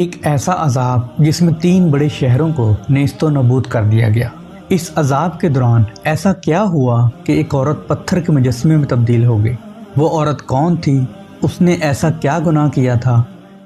ایک ایسا عذاب جس میں 3 بڑے شہروں کو نیست و نابود کر دیا گیا۔ اس عذاب کے دوران ایسا کیا ہوا کہ ایک عورت پتھر کے مجسمے میں تبدیل ہو گئی؟ وہ عورت کون تھی؟ اس نے ایسا کیا گناہ کیا تھا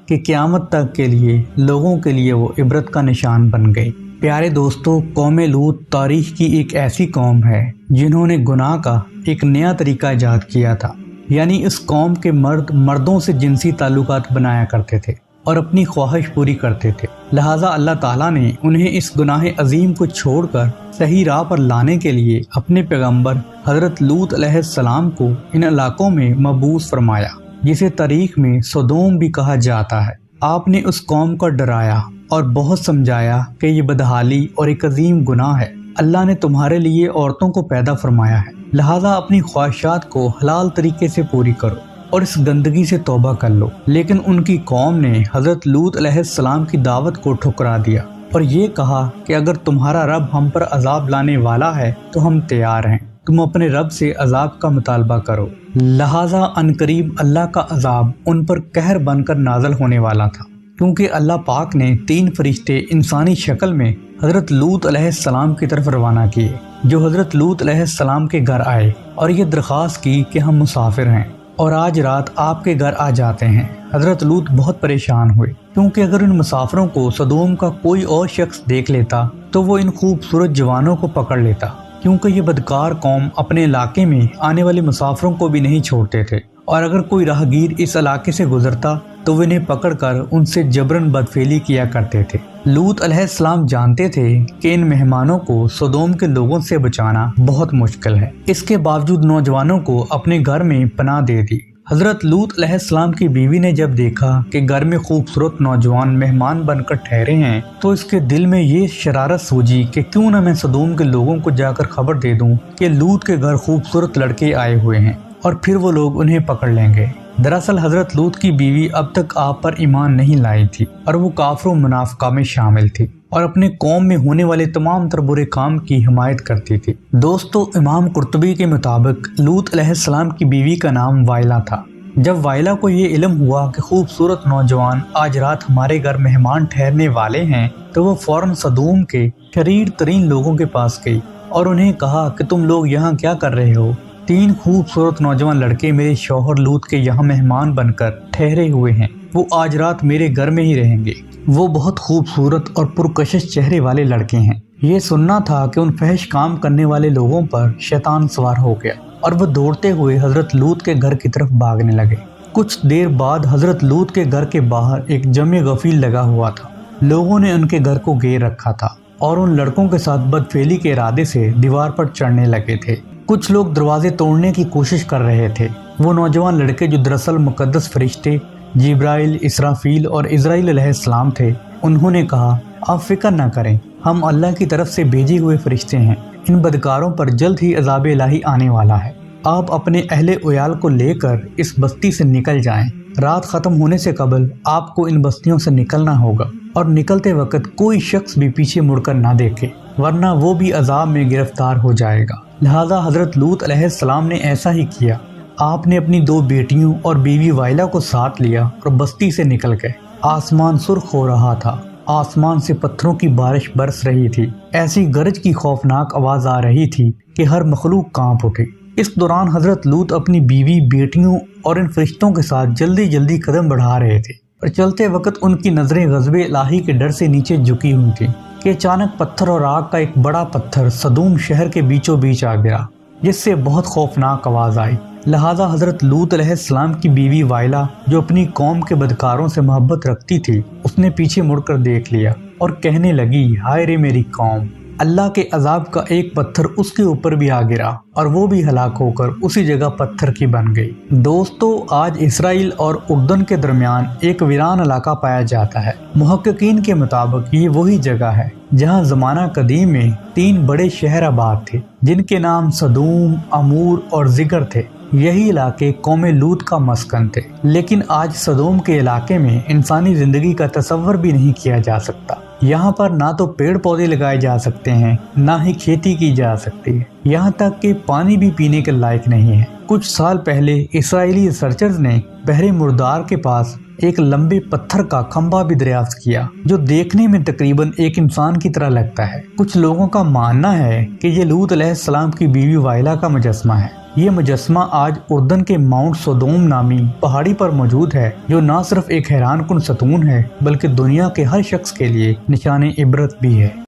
کہ قیامت تک کے لیے لوگوں کے لیے وہ عبرت کا نشان بن گئی؟ پیارے دوستو، قوم لوط تاریخ کی ایک ایسی قوم ہے جنہوں نے گناہ کا ایک نیا طریقہ ایجاد کیا تھا۔ یعنی اس قوم کے مرد مردوں سے جنسی تعلقات بنایا کرتے تھے اور اپنی خواہش پوری کرتے تھے۔ لہٰذا اللہ تعالیٰ نے انہیں اس گناہ عظیم کو چھوڑ کر صحیح راہ پر لانے کے لیے اپنے پیغمبر حضرت لوط علیہ السلام کو ان علاقوں میں مبعوث فرمایا، جسے تاریخ میں سودوم بھی کہا جاتا ہے۔ آپ نے اس قوم کو ڈرایا اور بہت سمجھایا کہ یہ بدحالی اور ایک عظیم گناہ ہے۔ اللہ نے تمہارے لیے عورتوں کو پیدا فرمایا ہے، لہٰذا اپنی خواہشات کو حلال طریقے سے پوری کرو اور اس گندگی سے توبہ کر لو۔ لیکن ان کی قوم نے حضرت لوط علیہ السلام کی دعوت کو ٹھکرا دیا اور یہ کہا کہ اگر تمہارا رب ہم پر عذاب لانے والا ہے تو ہم تیار ہیں، تم اپنے رب سے عذاب کا مطالبہ کرو۔ لہٰذا عنقریب اللہ کا عذاب ان پر قہر بن کر نازل ہونے والا تھا، کیونکہ اللہ پاک نے 3 فرشتے انسانی شکل میں حضرت لوط علیہ السلام کی طرف روانہ کیے، جو حضرت لوط علیہ السلام کے گھر آئے اور یہ درخواست کی کہ ہم مسافر ہیں اور آج رات آپ کے گھر آ جاتے ہیں۔ حضرت لوط بہت پریشان ہوئے، کیونکہ اگر ان مسافروں کو سدوم کا کوئی اور شخص دیکھ لیتا تو وہ ان خوبصورت جوانوں کو پکڑ لیتا، کیونکہ یہ بدکار قوم اپنے علاقے میں آنے والے مسافروں کو بھی نہیں چھوڑتے تھے، اور اگر کوئی راہگیر اس علاقے سے گزرتا تو وہ انہیں پکڑ کر ان سے جبراً بدفعلی کیا کرتے تھے۔ لوط علیہ السلام جانتے تھے کہ ان مہمانوں کو سدوم کے لوگوں سے بچانا بہت مشکل ہے، اس کے باوجود نوجوانوں کو اپنے گھر میں پناہ دے دی۔ حضرت لوط علیہ السلام کی بیوی نے جب دیکھا کہ گھر میں خوبصورت نوجوان مہمان بن کر ٹھہرے ہیں تو اس کے دل میں یہ شرارت سوجی کہ کیوں نہ میں سدوم کے لوگوں کو جا کر خبر دے دوں کہ لوط کے گھر خوبصورت لڑکے آئے ہوئے ہیں، اور پھر وہ لوگ انہیں پکڑ لیں گے۔ دراصل حضرت لوط کی بیوی اب تک آپ پر ایمان نہیں لائی تھی اور وہ کافر و منافقہ میں شامل تھی اور اپنے قوم میں ہونے والے تمام تر برے کام کی حمایت کرتی تھی۔ دوستو، امام قرطبی کے مطابق لوط علیہ السلام کی بیوی کا نام وائلہ تھا۔ جب وائلہ کو یہ علم ہوا کہ خوبصورت نوجوان آج رات ہمارے گھر مہمان ٹھہرنے والے ہیں تو وہ فوراً سدوم کے شریر ترین لوگوں کے پاس گئی اور انہیں کہا کہ تم لوگ یہاں کیا کر رہے ہو؟ 3 خوبصورت نوجوان لڑکے میرے شوہر لوط کے یہاں مہمان بن کر ٹھہرے ہوئے ہیں، وہ آج رات میرے گھر میں ہی رہیں گے۔ وہ بہت خوبصورت اور پرکشش چہرے والے لڑکے ہیں۔ یہ سننا تھا کہ ان فحش کام کرنے والے لوگوں پر شیطان سوار ہو گیا اور وہ دوڑتے ہوئے حضرت لوط کے گھر کی طرف بھاگنے لگے۔ کچھ دیر بعد حضرت لوط کے گھر کے باہر ایک جمع غفیر لگا ہوا تھا۔ لوگوں نے ان کے گھر کو گھیر رکھا تھا اور ان لڑکوں کے ساتھ بدفعلی کے ارادے سے دیوار پر چڑھنے لگے تھے۔ کچھ لوگ دروازے توڑنے کی کوشش کر رہے تھے۔ وہ نوجوان لڑکے جو دراصل مقدس فرشتے جبرائیل، اسرافیل اور اسرائیل علیہ السلام تھے، انہوں نے کہا، آپ فکر نہ کریں، ہم اللہ کی طرف سے بھیجے ہوئے فرشتے ہیں، ان بدکاروں پر جلد ہی عذاب الہی آنے والا ہے۔ آپ اپنے اہل عیال کو لے کر اس بستی سے نکل جائیں، رات ختم ہونے سے قبل آپ کو ان بستیوں سے نکلنا ہوگا، اور نکلتے وقت کوئی شخص بھی پیچھے مڑ کر نہ دیکھے، ورنہ وہ بھی عذاب میں گرفتار ہو جائے گا۔ لہٰذا حضرت لوط علیہ السلام نے ایسا ہی کیا۔ آپ نے اپنی 2 بیٹیوں اور بیوی وائلہ کو ساتھ لیا اور بستی سے نکل گئے۔ آسمان سرخ ہو رہا تھا، آسمان سے پتھروں کی بارش برس رہی تھی، ایسی گرج کی خوفناک آواز آ رہی تھی کہ ہر مخلوق کانپ اٹھی۔ اس دوران حضرت لوط اپنی بیوی، بیٹیوں اور ان فرشتوں کے ساتھ جلدی جلدی قدم بڑھا رہے تھے، اور چلتے وقت ان کی نظریں غضب الہی کے ڈر سے نیچے جھکی ہوئی تھیں کہ اچانک پتھر اور آگ کا ایک بڑا پتھر سدوم شہر کے بیچوں بیچ آ گرا، جس سے بہت خوفناک آواز آئی۔ لہٰذا حضرت لوط علیہ السلام کی بیوی وائلہ، جو اپنی قوم کے بدکاروں سے محبت رکھتی تھی، اس نے پیچھے مڑ کر دیکھ لیا اور کہنے لگی، ہائے رے میری قوم! اللہ کے عذاب کا ایک پتھر اس کے اوپر بھی آ گرا اور وہ بھی ہلاک ہو کر اسی جگہ پتھر کی بن گئی۔ دوستو، آج اسرائیل اور اردن کے درمیان ایک ویران علاقہ پایا جاتا ہے۔ محققین کے مطابق یہ وہی جگہ ہے جہاں زمانہ قدیم میں 3 بڑے شہر آباد تھے، جن کے نام سدوم، عمور اور زگر تھے۔ یہی علاقے قوم لوط کا مسکن تھے، لیکن آج سدوم کے علاقے میں انسانی زندگی کا تصور بھی نہیں کیا جا سکتا۔ یہاں پر نہ تو پیڑ پودے لگائے جا سکتے ہیں، نہ ہی کھیتی کی جا سکتی ہے، یہاں تک کہ پانی بھی پینے کے لائق نہیں ہے۔ کچھ سال پہلے اسرائیلی ریسرچرز نے بحر مردار کے پاس ایک لمبے پتھر کا کھمبا بھی دریافت کیا جو دیکھنے میں تقریباً ایک انسان کی طرح لگتا ہے۔ کچھ لوگوں کا ماننا ہے کہ یہ لوط علیہ السلام کی بیوی وائلا کا مجسمہ ہے۔ یہ مجسمہ آج اردن کے ماؤنٹ سودوم نامی پہاڑی پر موجود ہے، جو نہ صرف ایک حیران کن ستون ہے بلکہ دنیا کے ہر شخص کے لیے نشان عبرت بھی ہے۔